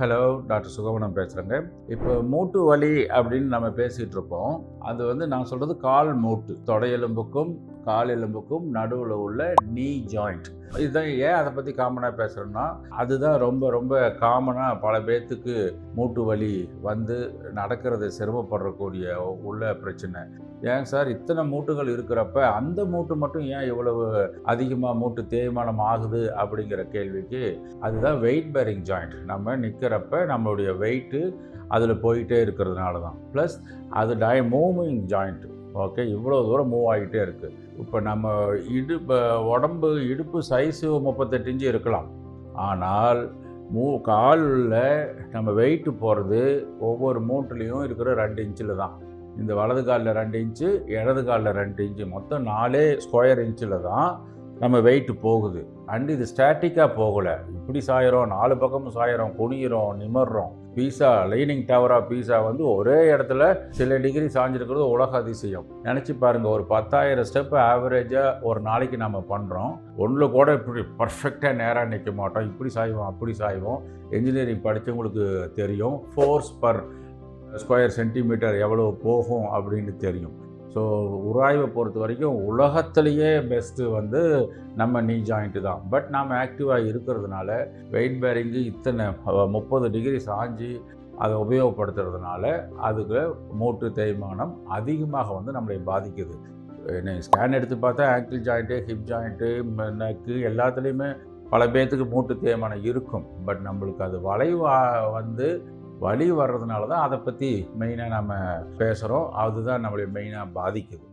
Hello, doctor Sukavanam பேசுகிறேங்க. இப்போ மூட்டு வலி அப்படின்னு நம்ம பேசிகிட்டு இருக்கோம். அது நான் சொல்கிறது கால் மூட்டு, தொடை எலும்புக்கும் கால் எலும்புக்கும் நடுவில் உள்ள நீ ஜாயிண்ட். இதுதான் ஏன் அதை பற்றி காமனாக பேசுகிறோன்னா, அதுதான் ரொம்ப ரொம்ப காமனாக பல பேர்த்துக்கு மூட்டு வலி நடக்கிறது சிரமப்படக்கூடிய உள்ள பிரச்சனை. ஏன் சார் இத்தனை மூட்டுகள் இருக்கிறப்ப அந்த மூட்டு மட்டும் ஏன் இவ்வளவு அதிகமாக மூட்டு தேய்மானம் ஆகுது அப்படிங்கிற கேள்விக்கு அதுதான் வெயிட் பேரிங் ஜாயிண்ட். நம்ம நிற்கிறப்ப நம்மளுடைய வெயிட்டு அதில் போயிட்டே இருக்கிறதுனால தான். ப்ளஸ் அது மூவிங் ஜாயிண்ட். ஓகே, இவ்வளோ தூரம் மூவ் ஆகிட்டே இருக்குது. இப்போ நம்ம இடுப்பு சைஸு 38 இன்ச்சு இருக்கலாம். ஆனால் காலில் நம்ம வெயிட்டு போகிறது ஒவ்வொரு மூட்டுலேயும் இருக்கிற 2 இன்ச்சில் தான். இந்த வலது காலில் 2 இன்ச்சு, இடது காலில் 2 இன்ச்சு, மொத்தம் 4 ஸ்கொயர் இன்ச்சில் தான் நம்ம வெயிட்டு போகுது. அண்ட் இது ஸ்டாட்டிக்காக போகலை. இப்படி சாயிறோம், 4 பக்கமும் சாயிறோம், குனிகிறோம், நிமர்றோம். பீஸா லைனிங் டவராக பீஸா ஒரே இடத்துல சில டிகிரி சாஞ்சிருக்கிறது உலக அதிசயம். நினச்சி பாருங்கள், ஒரு 10,000 ஸ்டெப் ஆவரேஜாக ஒரு நாளைக்கு நம்ம பண்ணுறோம். ஒன்றில் கூட இப்படி பர்ஃபெக்டாக நேராக நிற்க மாட்டோம். இப்படி சாய்வோம், அப்படி சாய்வோம். என்ஜினியரிங் படித்தவங்களுக்கு தெரியும் ஃபோர்ஸ் பர் ஸ்கொயர் சென்டிமீட்டர் எவ்வளோ போகும் அப்படின்னு தெரியும். ஸோ உராய்வை பொறுத்த வரைக்கும் உலகத்திலேயே பெஸ்ட்டு நம்ம நீ ஜாயிண்ட்டு தான். பட் நாம் ஆக்டிவாக இருக்கிறதுனால வெயிட் பேரிங்கு இத்தனை 30 டிகிரி சாஞ்சி அதை உபயோகப்படுத்துறதுனால அதுக்கு மூட்டு தேய்மானம் அதிகமாக நம்மளை பாதிக்குது. ஸ்கேன் எடுத்து பார்த்தா angle joint, hip joint, neck எல்லாத்துலேயுமே பல பேர்த்துக்கு மூட்டு தேய்மானம் இருக்கும். பட் நம்மளுக்கு அது வலி வர்றதுனால தான் அதை பற்றி மெயினாக நம்ம பேசுகிறோம். அதுதான் நம்மளை மெயினாக பாதிக்குது.